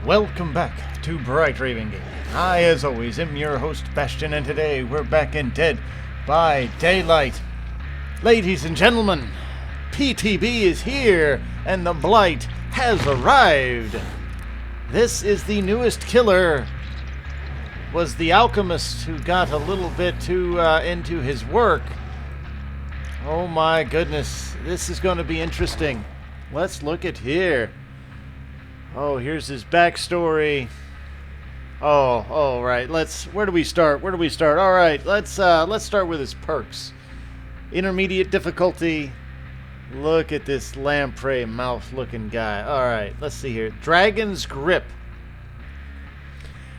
Welcome back to Bright Raven Gaming. I, as always, am your host, Bastion, and today we're back in Dead by Daylight. Ladies and gentlemen, PTB is here, and the Blight has arrived. This is the newest killer. Was the alchemist who got a little bit too into his work. Oh my goodness, this is going to be interesting. Let's look at here. Oh, here's his backstory. Oh, right. Where do we start? All right, let's start with his perks. Intermediate difficulty. Look at this lamprey mouth-looking guy. All right, let's see here. Dragon's Grip.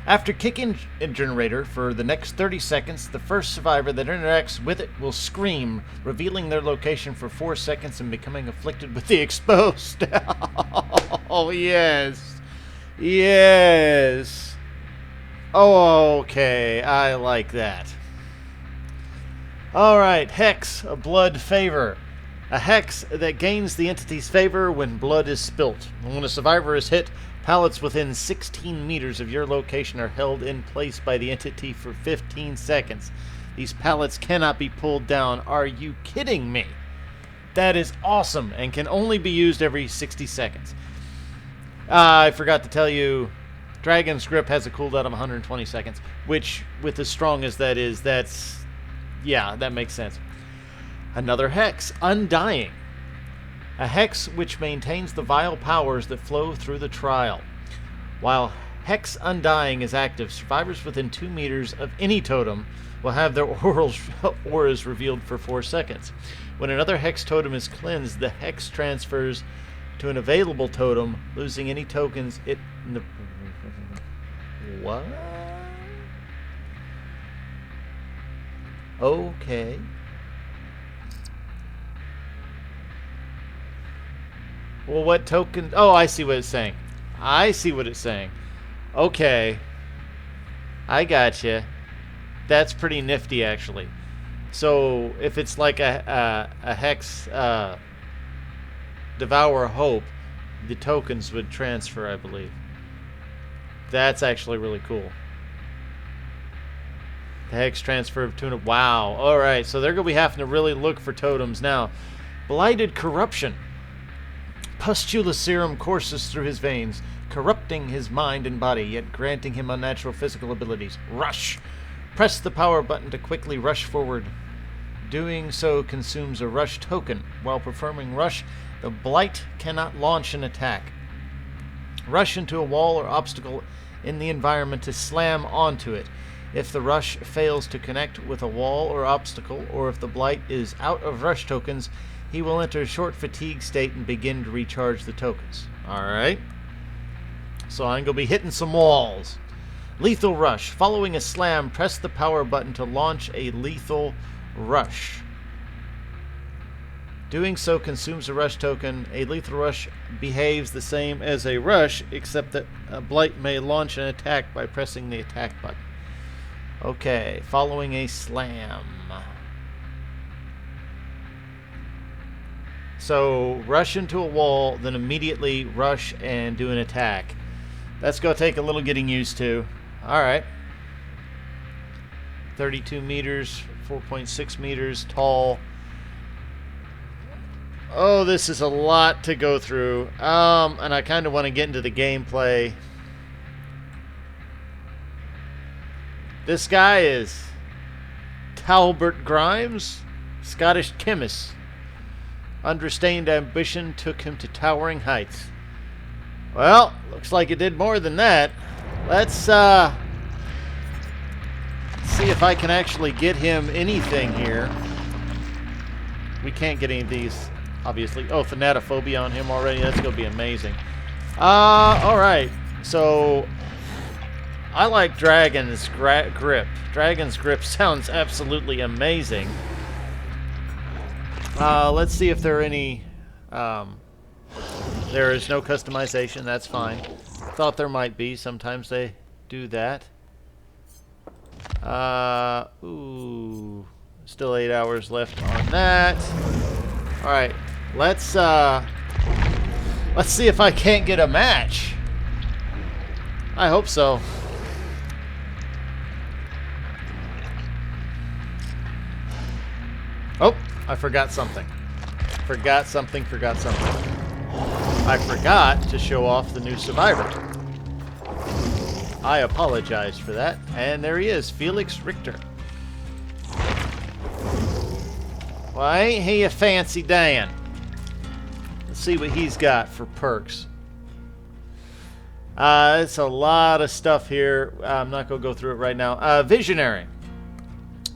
After kicking a generator for the next 30 seconds, the first survivor that interacts with it will scream, revealing their location for 4 seconds and becoming afflicted with the exposed. Oh, yes. Yes. Oh, okay. I like that. Alright, Hex, a blood favor. A hex that gains the entity's favor when blood is spilt. When a survivor is hit, pallets within 16 meters of your location are held in place by the entity for 15 seconds. These pallets cannot be pulled down. Are you kidding me? That is awesome and can only be used every 60 seconds. I forgot to tell you, Dragon's Grip has a cooldown of 120 seconds, which, with as strong as that is, that makes sense. Another hex, Undying. A hex which maintains the vile powers that flow through the trial. While Hex Undying is active, survivors within 2 meters of any totem will have their auras revealed for 4 seconds. When another Hex Totem is cleansed, the hex transfers to an available totem, losing any tokens it... What? Okay. Well, what token... Oh, I see what it's saying. Okay. I gotcha. That's pretty nifty, actually. So, if it's like a Hex Devour Hope, the tokens would transfer, I believe. That's actually really cool. The Hex transfer of tuna. Wow. Alright, so they're going to be having to really look for totems now. Blighted Corruption. Pustula serum courses through his veins, corrupting his mind and body, yet granting him unnatural physical abilities. Rush. Press the power button to quickly rush forward. Doing so consumes a rush token. While performing rush, the Blight cannot launch an attack. Rush into a wall or obstacle in the environment to slam onto it. If the rush fails to connect with a wall or obstacle, or if the Blight is out of rush tokens, he will enter a short fatigue state and begin to recharge the tokens. Alright. So I'm going to be hitting some walls. Lethal Rush. Following a slam, press the power button to launch a lethal rush. Doing so consumes a rush token. A lethal rush behaves the same as a rush, except that a Blight may launch an attack by pressing the attack button. Okay, following a slam. So, rush into a wall, then immediately rush and do an attack. That's going to take a little getting used to. Alright. 32 meters, 4.6 meters tall. Oh, this is a lot to go through. And I kind of want to get into the gameplay. This guy is Talbot Grimes, Scottish chemist. Unrestrained ambition took him to towering heights. Well, looks like it did more than that. Let's see if I can actually get him anything here. We can't get any of these, obviously. Oh, Thanatophobia on him already. That's going to be amazing. Alright. So, I like Dragon's Grip. Dragon's Grip sounds absolutely amazing. Let's see if there are any... there is no customization. That's fine. Thought there might be. Sometimes they do that. Ooh. Still 8 hours left on that. Alright. Let's see if I can't get a match. I hope so. Oh, I forgot something. Forgot something. I forgot to show off the new survivor. I apologize for that. And there he is, Felix Richter. Well, ain't he a fancy Dan? Let's see what he's got for perks. It's a lot of stuff here. I'm not going to go through it right now. Visionary.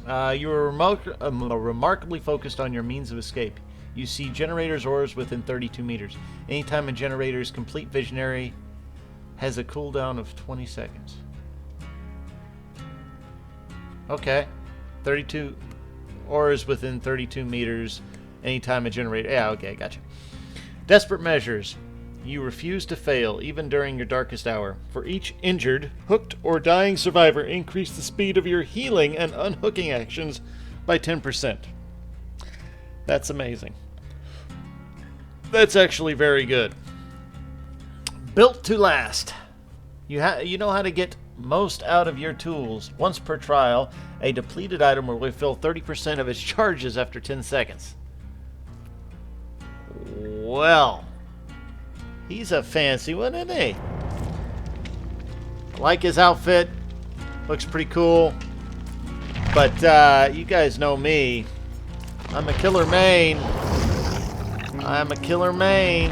You are remarkably focused on your means of escape. You see generators' ores within 32 meters. Anytime a generator is complete, Visionary has a cooldown of 20 seconds. Okay. 32 ores within 32 meters. Anytime a generator... Yeah, okay, gotcha. Desperate measures. You refuse to fail, even during your darkest hour. For each injured, hooked, or dying survivor, increase the speed of your healing and unhooking actions by 10%. That's amazing. That's actually very good. Built to last. You know how to get most out of your tools. Once per trial, a depleted item will refill 30% of its charges after 10 seconds. Well... he's a fancy one, isn't he? I like his outfit. Looks pretty cool. But you guys know me. I'm a killer main. I'm a killer main.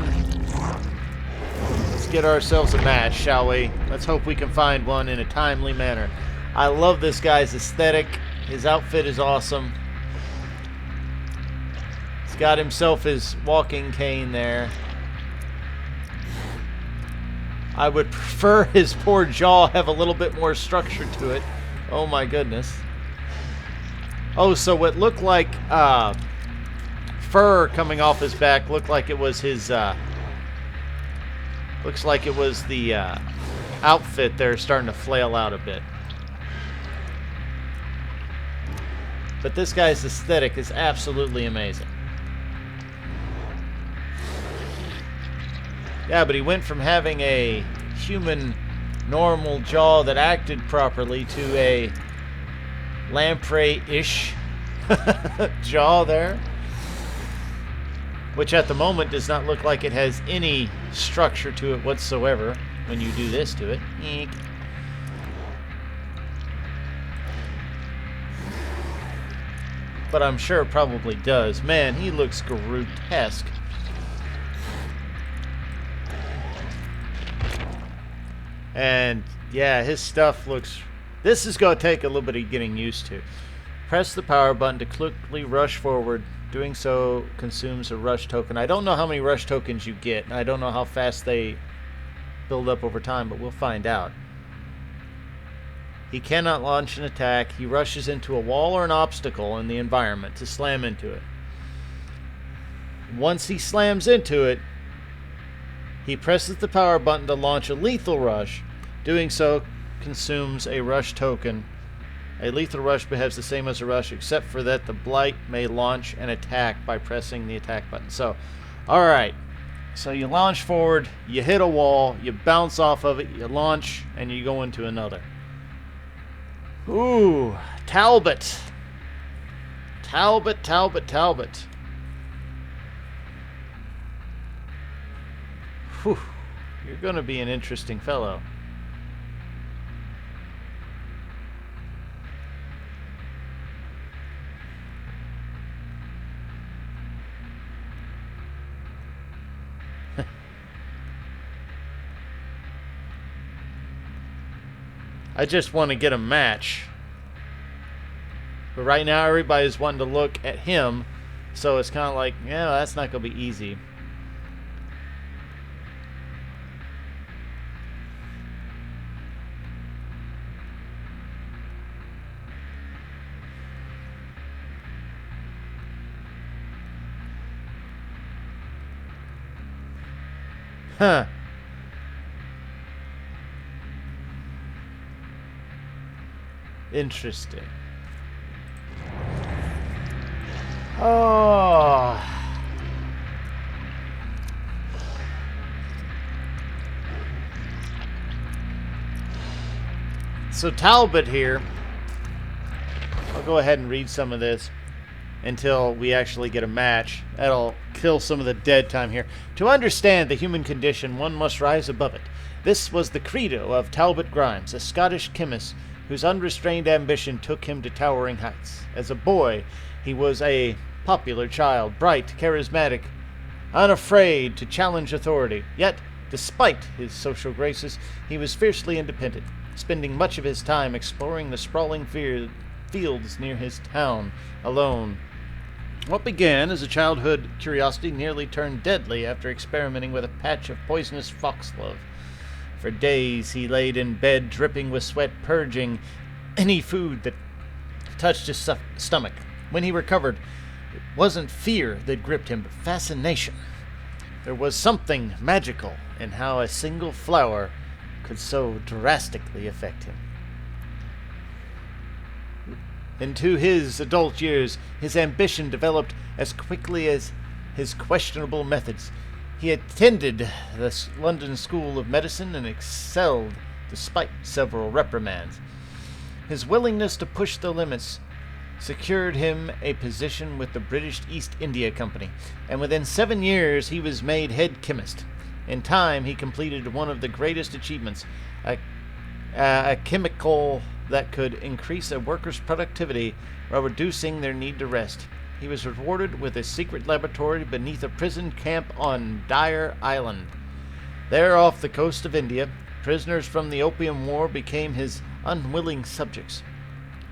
Let's get ourselves a match, shall we? Let's hope we can find one in a timely manner. I love this guy's aesthetic. His outfit is awesome. He's got himself his walking cane there. I would prefer his poor jaw have a little bit more structure to it. Oh my goodness. Oh, so what looked like fur coming off his back looked like it was his looks like it was the outfit there starting to flail out a bit. But this guy's aesthetic is absolutely amazing. Yeah, but he went from having a human normal jaw that acted properly to a lamprey-ish jaw there. Which at the moment does not look like it has any structure to it whatsoever when you do this to it. Eek. But I'm sure it probably does. Man, he looks grotesque. And yeah, his stuff looks... this is going to take a little bit of getting used to. Press the power button to quickly rush forward. Doing so consumes a rush token. I don't know how many rush tokens you get. I don't know how fast they build up over time, but we'll find out. He cannot launch an attack. He rushes into a wall or an obstacle in the environment to slam into it. Once he slams into it, he presses the power button to launch a lethal rush. Doing so consumes a rush token. A lethal rush behaves the same as a rush, except for that the Blight may launch an attack by pressing the attack button. So, alright. So you launch forward, you hit a wall, you bounce off of it, you launch, and you go into another. Ooh, Talbot. Talbot. Whew, you're going to be an interesting fellow. I just want to get a match. But right now everybody's wanting to look at him, so it's kind of like, yeah, that's not going to be easy. Huh. Interesting. Oh. So Talbot here, I'll go ahead and read some of this until we actually get a match. That'll kill some of the dead time here. To understand the human condition, one must rise above it. This was the credo of Talbot Grimes, a Scottish chemist whose unrestrained ambition took him to towering heights. As a boy, he was a popular child, bright, charismatic, unafraid to challenge authority. Yet, despite his social graces, he was fiercely independent, spending much of his time exploring the sprawling fields near his town, alone. What began as a childhood curiosity nearly turned deadly after experimenting with a patch of poisonous foxglove. For days he laid in bed, dripping with sweat, purging any food that touched his stomach. When he recovered, it wasn't fear that gripped him, but fascination. There was something magical in how a single flower could so drastically affect him. Into his adult years, his ambition developed as quickly as his questionable methods. He attended the London School of Medicine and excelled despite several reprimands. His willingness to push the limits secured him a position with the British East India Company, and within 7 years he was made head chemist. In time, he completed one of the greatest achievements, a chemical that could increase a worker's productivity while reducing their need to rest. He was rewarded with a secret laboratory beneath a prison camp on Dyer Island. There, off the coast of India, prisoners from the Opium War became his unwilling subjects,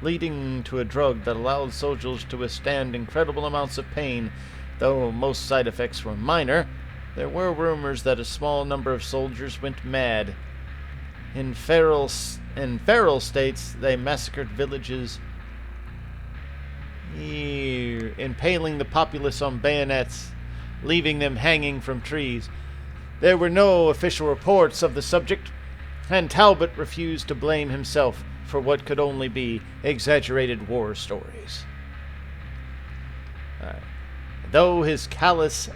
leading to a drug that allowed soldiers to withstand incredible amounts of pain. Though most side effects were minor, there were rumors that a small number of soldiers went mad. In feral states, they massacred villages, impaling the populace on bayonets, leaving them hanging from trees. There were no official reports of the subject, and Talbot refused to blame himself for what could only be exaggerated war stories. Though his callous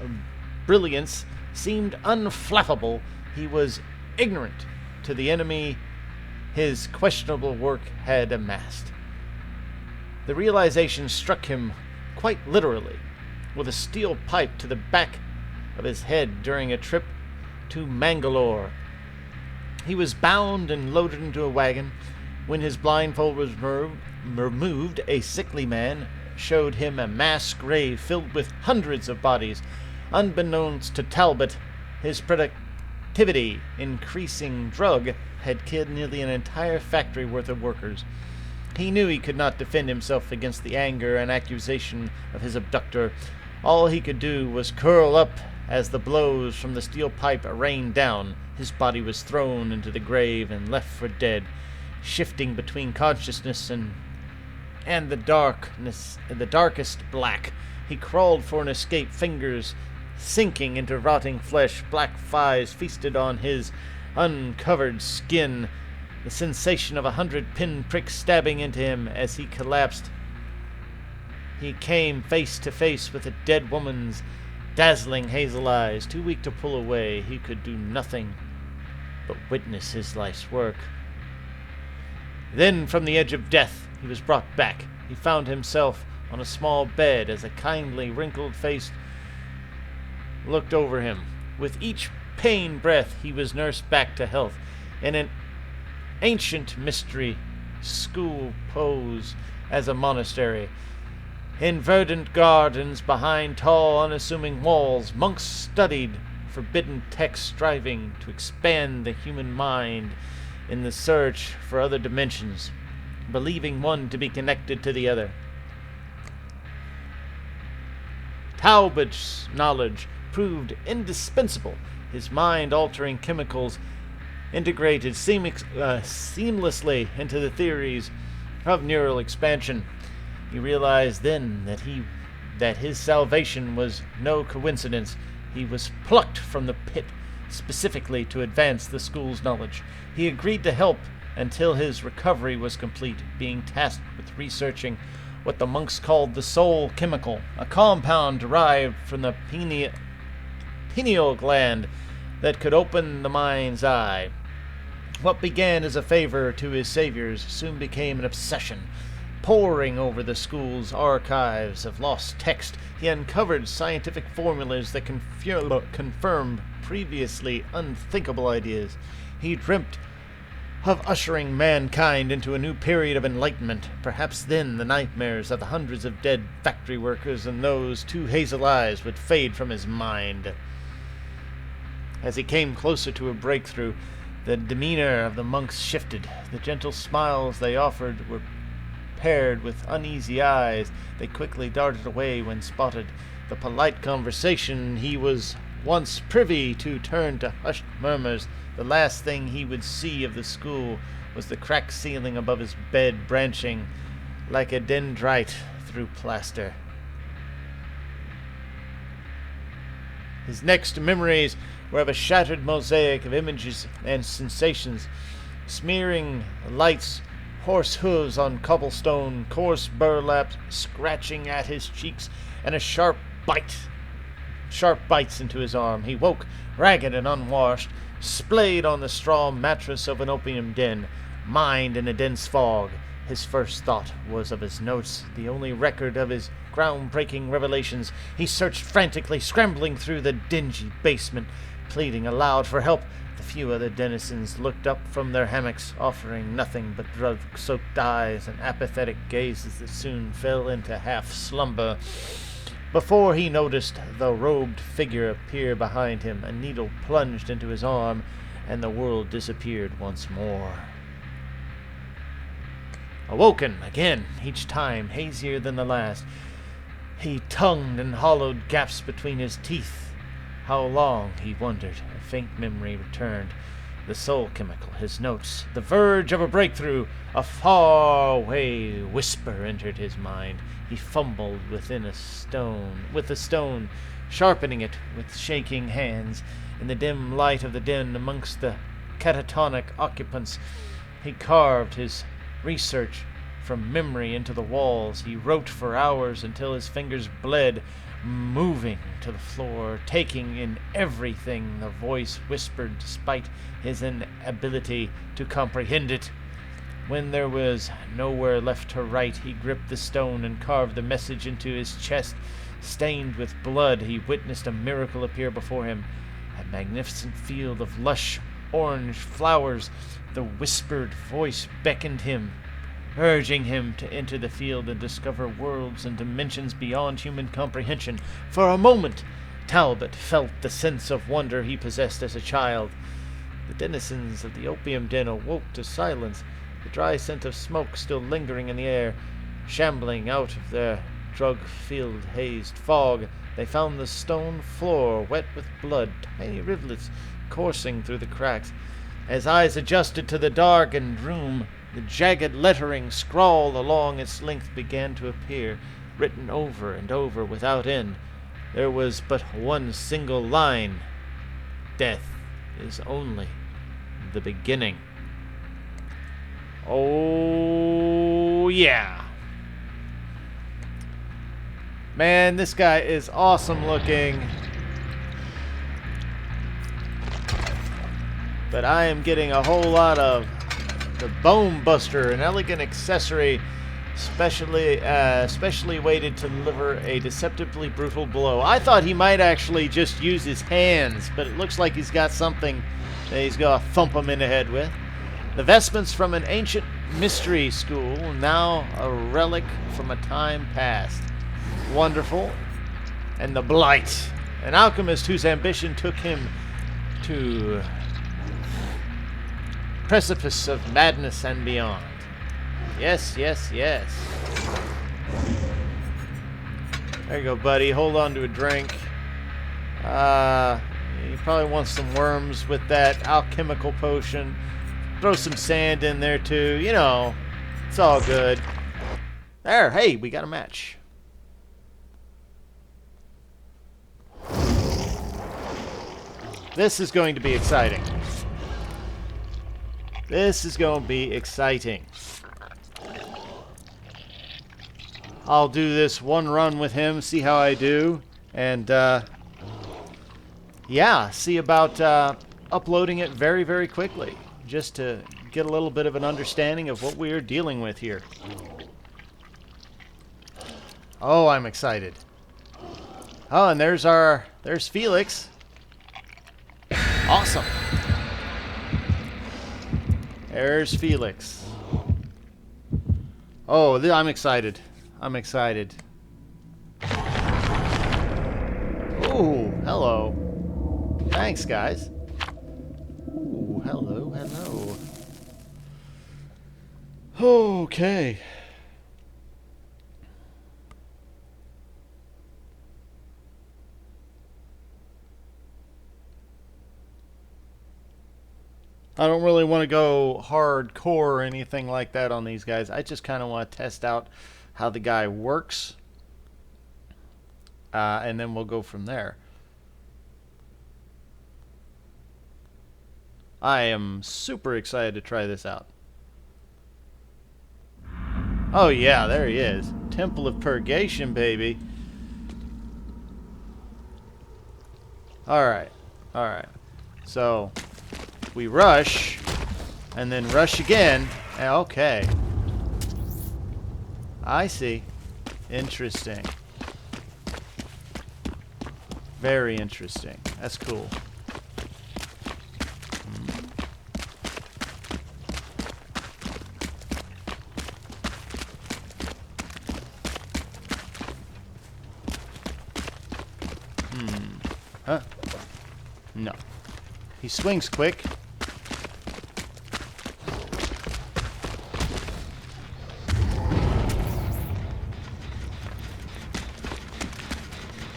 brilliance seemed unflappable, he was ignorant to the enemy his questionable work had amassed. The realization struck him quite literally, with a steel pipe to the back of his head during a trip to Mangalore. He was bound and loaded into a wagon. When his blindfold was removed, a sickly man showed him a mass grave filled with hundreds of bodies. Unbeknownst to Talbot, his productivity increasing drug had killed nearly an entire factory worth of workers. He knew he could not defend himself against the anger and accusation of his abductor. All he could do was curl up as the blows from the steel pipe rained down. His body was thrown into the grave and left for dead, shifting between consciousness and the darkest black. He crawled for an escape, fingers sinking into rotting flesh. Black flies feasted on his uncovered skin. The sensation of 100 pinpricks stabbing into him as he collapsed. He came face to face with a dead woman's dazzling hazel eyes. Too weak to pull away, he could do nothing but witness his life's work. Then, from the edge of death, he was brought back. He found himself on a small bed as a kindly, wrinkled face looked over him. With each pain breath, he was nursed back to health. In an ancient mystery school posed as a monastery. In verdant gardens behind tall, unassuming walls, monks studied forbidden texts, striving to expand the human mind in the search for other dimensions, believing one to be connected to the other. Talbot's knowledge proved indispensable. His mind-altering chemicals integrated seamlessly into the theories of neural expansion. He realized then that his salvation was no coincidence. He was plucked from the pit specifically to advance the school's knowledge. He agreed to help until his recovery was complete, being tasked with researching what the monks called the soul chemical, a compound derived from the pineal gland that could open the mind's eye. What began as a favor to his saviors soon became an obsession. Poring over the school's archives of lost text, he uncovered scientific formulas that confirmed previously unthinkable ideas. He dreamt of ushering mankind into a new period of enlightenment. Perhaps then the nightmares of the hundreds of dead factory workers and those two hazel eyes would fade from his mind. As he came closer to a breakthrough, the demeanor of the monks shifted. The gentle smiles they offered were paired with uneasy eyes. They quickly darted away when spotted. The polite conversation he was once privy to turned to hushed murmurs. The last thing he would see of the school was the cracked ceiling above his bed branching like a dendrite through plaster. His next memories were of a shattered mosaic of images and sensations, smearing lights, horse hooves on cobblestone, coarse burlap scratching at his cheeks, and a sharp bites into his arm. He woke, ragged and unwashed, splayed on the straw mattress of an opium den, mind in a dense fog. His first thought was of his notes, the only record of his groundbreaking revelations. He searched frantically, scrambling through the dingy basement, pleading aloud for help. The few other denizens looked up from their hammocks, offering nothing but drug-soaked eyes and apathetic gazes that soon fell into half-slumber. Before he noticed the robed figure appear behind him, a needle plunged into his arm, and the world disappeared once more. Awoken again, each time hazier than the last, he tongued and hollowed gaps between his teeth. How long, he wondered. A faint memory returned. The soul chemical, his notes, the verge of a breakthrough. A far-away whisper entered his mind. He fumbled with a stone, sharpening it with shaking hands. In the dim light of the den, amongst the catatonic occupants, he carved his research from memory into the walls. He wrote for hours until his fingers bled, moving to the floor, taking in everything the voice whispered despite his inability to comprehend it. When there was nowhere left to write, he gripped the stone and carved the message into his chest. Stained with blood, he witnessed a miracle appear before him. A magnificent field of lush orange flowers. The whispered voice beckoned him, urging him to enter the field and discover worlds and dimensions beyond human comprehension. For a moment, Talbot felt the sense of wonder he possessed as a child. The denizens of the opium den awoke to silence, the dry scent of smoke still lingering in the air. Shambling out of their drug-filled, hazed fog, they found the stone floor wet with blood, tiny rivulets coursing through the cracks. As eyes adjusted to the darkened room, the jagged lettering scrawled along its length began to appear, written over and over without end. There was but one single line: "Death is only the beginning." Oh, yeah. Man, this guy is awesome looking. But I am getting a whole lot of the Bone Buster, an elegant accessory specially weighted to deliver a deceptively brutal blow. I thought he might actually just use his hands, but it looks like he's got something that he's going to thump him in the head with. The vestments from an ancient mystery school, now a relic from a time past. Wonderful. And the Blight, an alchemist whose ambition took him to precipice of madness and beyond. Yes, yes, yes. There you go, buddy. Hold on to a drink. You probably want some worms with that alchemical potion. Throw some sand in there too. You know, it's all good. There, hey, we got a match. This is going to be exciting. This is going to be exciting. I'll do this one run with him, see how I do, and yeah, see about uploading it very, very quickly. just to get a little bit of an understanding of what we are dealing with here. Oh, I'm excited. Oh, and there's Felix. Awesome. There's Felix. Oh, I'm excited. I'm excited. Ooh, hello. Thanks, guys. Ooh, hello, hello. Okay. I don't really want to go hardcore or anything like that on these guys. I just kind of want to test out how the guy works. And then we'll go from there. I am super excited to try this out. Oh yeah, there he is. Temple of Purgation, baby. Alright. Alright. So, we rush, and then rush again. Okay. I see. Interesting. Very interesting. That's cool. Huh? No. He swings quick.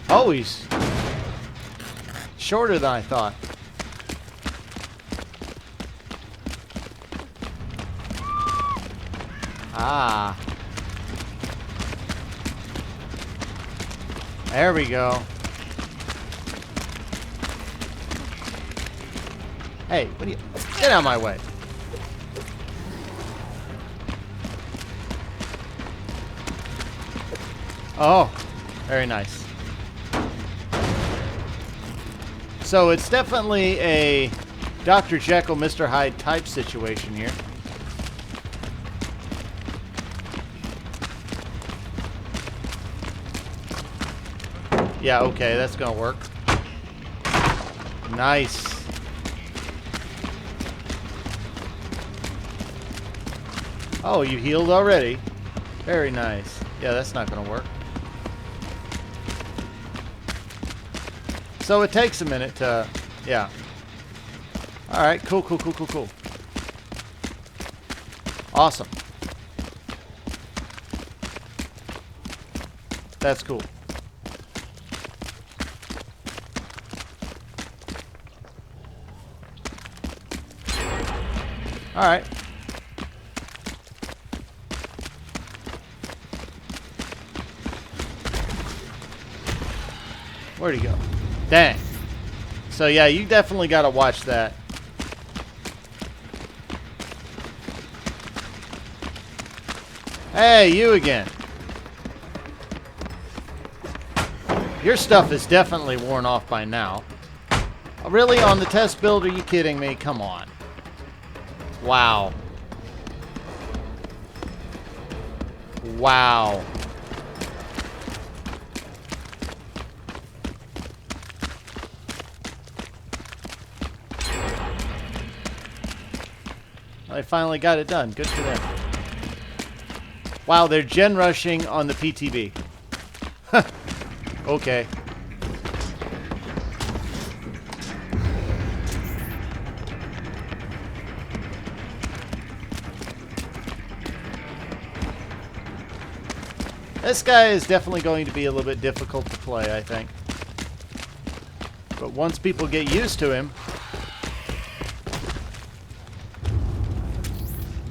Oh, he's shorter than I thought. Ah. There we go. Hey, what are you... Get out of my way. Oh, very nice. So it's definitely a Dr. Jekyll, Mr. Hyde type situation here. Yeah, okay, that's gonna work. Nice. Oh, you healed already. Very nice. Yeah, that's not gonna work. So it takes a minute to, yeah. Alright, cool, cool, cool, cool, cool. Awesome. That's cool. Alright. Where'd he go? Dang. So yeah, you definitely got to watch that. Hey, you again. Your stuff is definitely worn off by now. Really, on the test build, are you kidding me? Come on. Wow. Wow. I finally got it done. Good for them. Wow, they're gen rushing on the PTB. Okay. This guy is definitely going to be a little bit difficult to play, I think. But once people get used to him,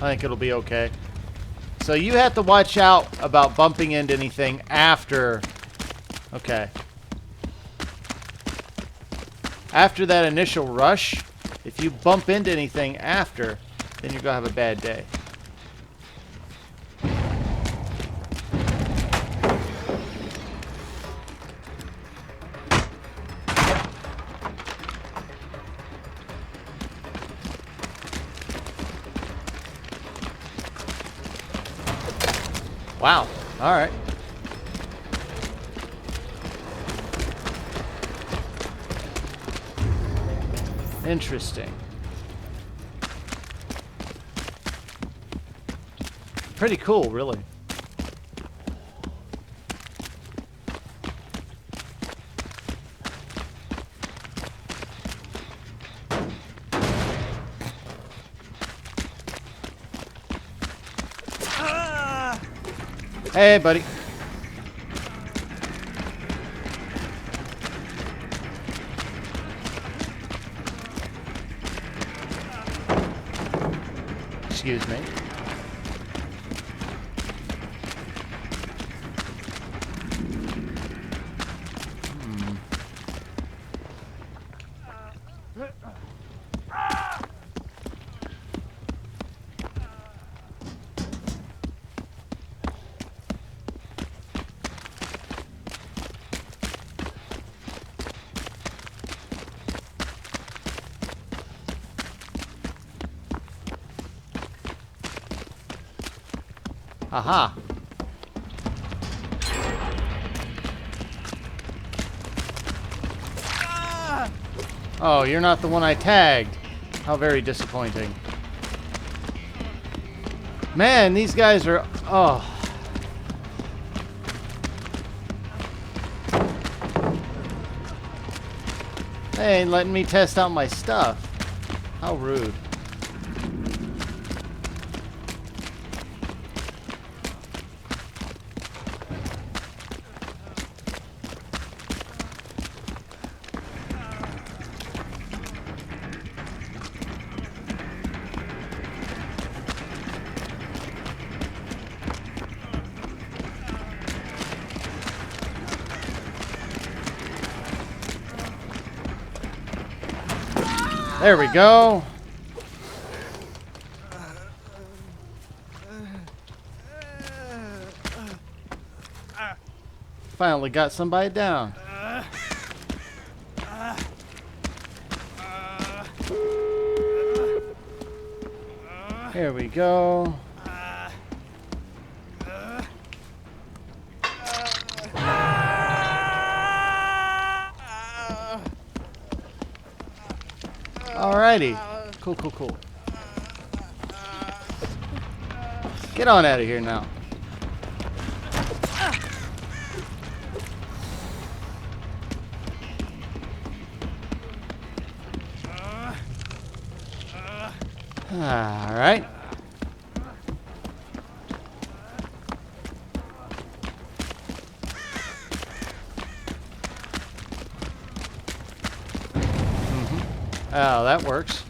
I think it'll be okay. So you have to watch out about bumping into anything after... Okay. After that initial rush, if you bump into anything after, then you're going to have a bad day. Wow. All right. Interesting. Pretty cool, really. Hey, buddy. Excuse me. Aha. Oh, you're not the one I tagged. How very disappointing. Man, these guys are... Oh. They ain't letting me test out my stuff. How rude. There we go. Finally got somebody down. Here we go. Alrighty. Cool, cool, cool. Get on out of here now. Alright. Oh, that works.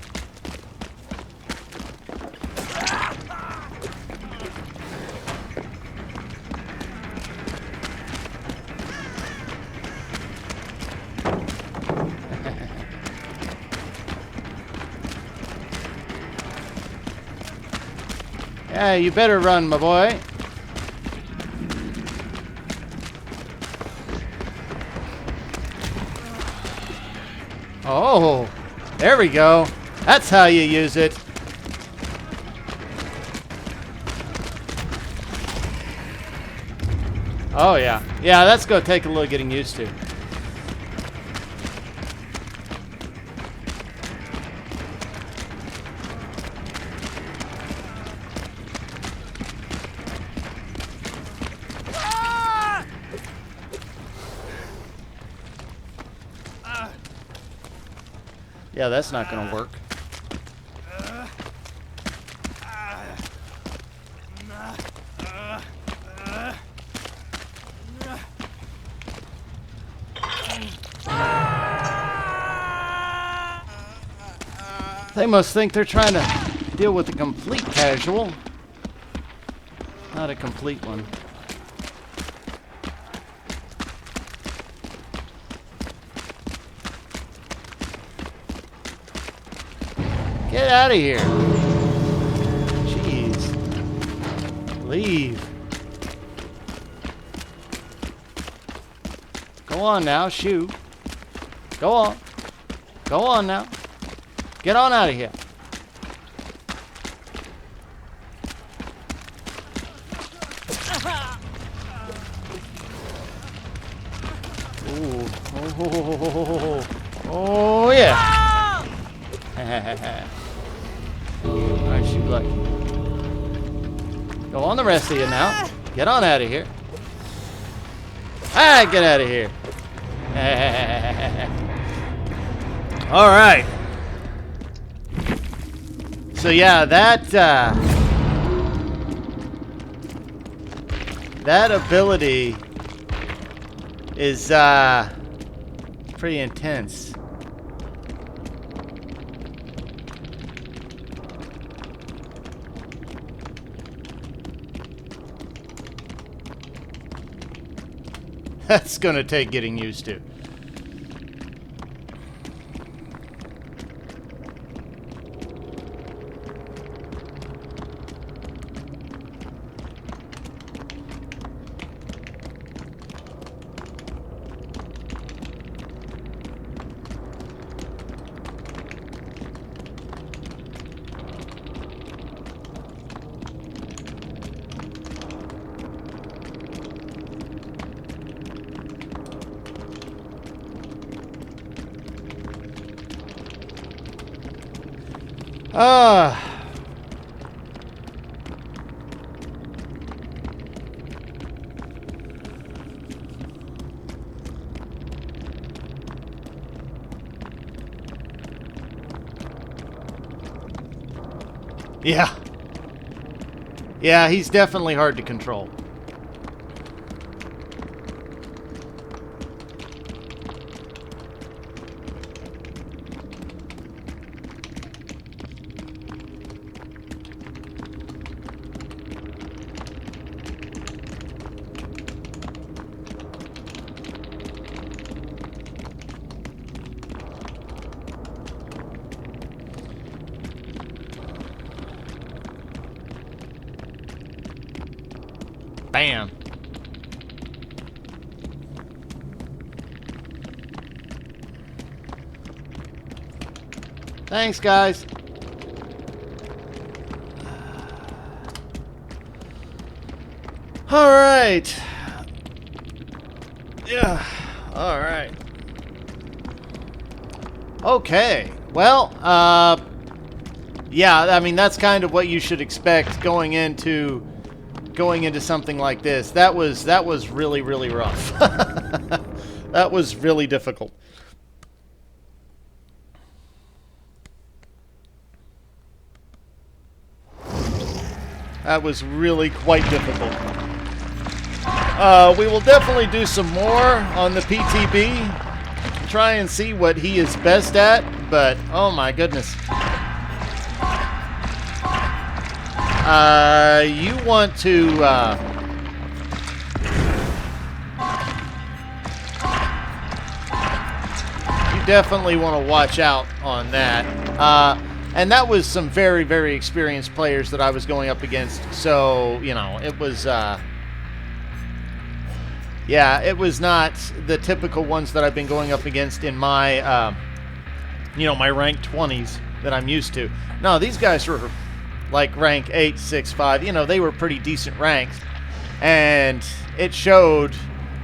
Yeah, you better run, my boy. Oh, there we go. That's how you use it. Oh, yeah. Yeah, that's going to take a little getting used to. Yeah, that's not going to work. They must think they're trying to deal with a complete casual. Not a complete one. Get out of here. Jeez. Leave. Go on now, shoot. Go on. Go on now. Get on out of here. Oh yeah. Alright, shoot lucky. Go on the rest of you now. Get on out of here. Ah, get out of here. Alright. So yeah, that ability is pretty intense. That's gonna take getting used to. Yeah. Yeah, he's definitely hard to control. Bam. Thanks, guys. All right. Yeah. All right. Okay. Well, yeah, I mean, that's kind of what you should expect going into something like this. That was really, really rough. That was really difficult. That was really quite difficult. We will definitely do some more on the PTB. Try and see what he is best at, but oh my goodness. You want to, you definitely want to watch out on that. And that was some very, very experienced players that I was going up against. So, you know, it was, yeah, it was not the typical ones that I've been going up against in my, you know, my rank 20s that I'm used to. No, these guys were like rank 8, 6, 5. You know, they were pretty decent ranks. And it showed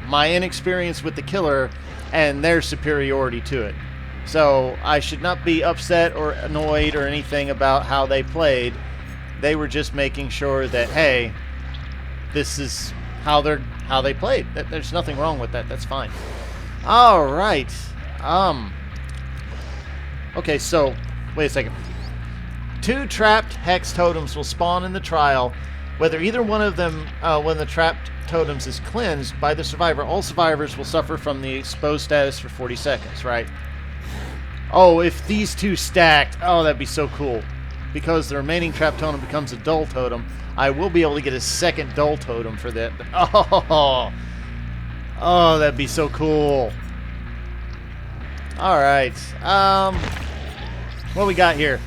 my inexperience with the killer and their superiority to it. So I should not be upset or annoyed or anything about how they played. They were just making sure that, hey, this is how they played. There's nothing wrong with that. That's fine. All right. Okay, so wait a second. 2 trapped Hex Totems will spawn in the trial. Whether either one of them, when the trapped totems is cleansed by the survivor, all survivors will suffer from the exposed status for 40 seconds, right? Oh, if these 2 stacked, oh, that'd be so cool. Because the remaining trapped totem becomes a dull totem, I will be able to get a second dull totem for that. Oh, that'd be so cool. All right. What we got here?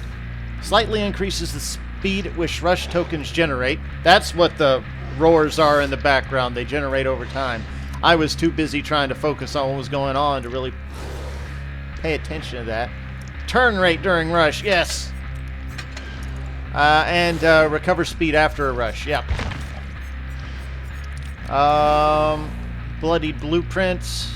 Slightly increases the speed at which rush tokens generate. That's what the roars are in the background. They generate over time. I was too busy trying to focus on what was going on to really pay attention to that. Turn rate during rush, yes. And recover speed after a rush, yep. Bloodied blueprints.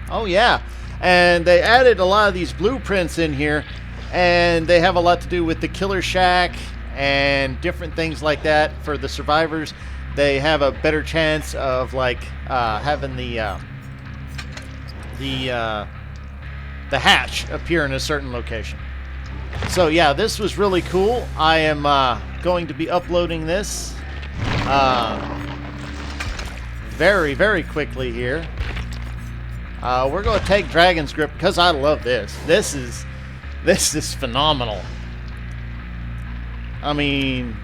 Oh, yeah. And they added a lot of these blueprints in here, and they have a lot to do with the killer shack and different things like that for the survivors. They have a better chance of, like, having the hatch appear in a certain location. So, yeah, this was really cool. I am going to be uploading this very, very quickly here. We're going to take Dragon's Grip because I love this. This is phenomenal. I mean,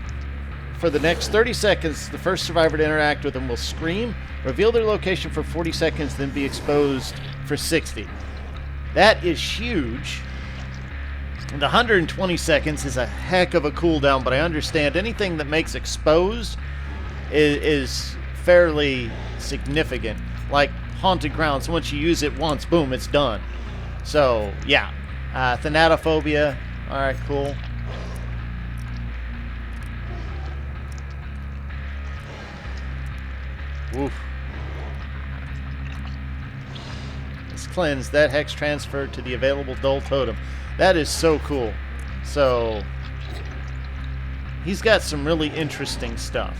for the next 30 seconds, the first survivor to interact with them will scream, reveal their location for 40 seconds, then be exposed for 60. That is huge. And 120 seconds is a heck of a cooldown, but I understand anything that makes exposed is fairly significant. Like Haunted Grounds, once you use it once, boom, it's done. So, yeah. Thanatophobia. Alright, cool. Oof. Let's cleanse. That hex transferred to the available dull totem. That is so cool. So, he's got some really interesting stuff.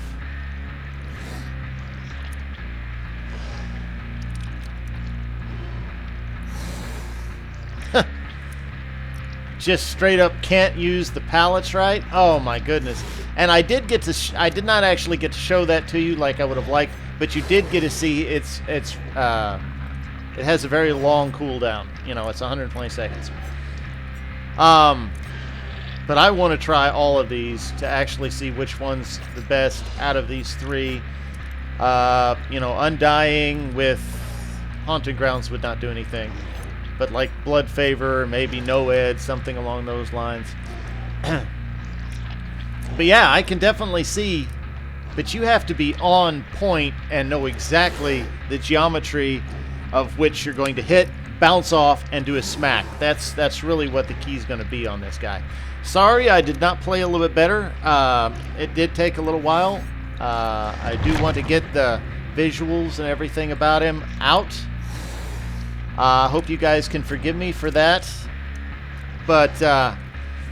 Just straight up can't use the pallets right. Oh my goodness! And I did get to. I did not actually get to show that to you like I would have liked, but you did get to see it has a very long cooldown. You know, it's 120 seconds. But I want to try all of these to actually see which one's the best out of these three. You know, Undying with Haunted Grounds would not do anything. But like Blood Favor, maybe Noed, something along those lines. But yeah, I can definitely see. But you have to be on point and know exactly the geometry of which you're going to hit, bounce off, and do a smack. That's really what the key is going to be on this guy. Sorry, I did not play a little bit better. It did take a little while. I do want to get the visuals and everything about him out. I hope you guys can forgive me for that. But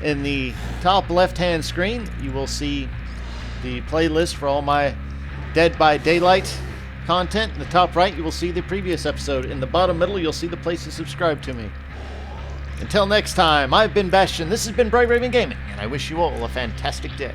in the top left-hand screen, you will see the playlist for all my Dead by Daylight content. In the top right, you will see the previous episode. In the bottom middle, you'll see the place to subscribe to me. Until next time, I've been Bastion. This has been Bright Raven Gaming, and I wish you all a fantastic day.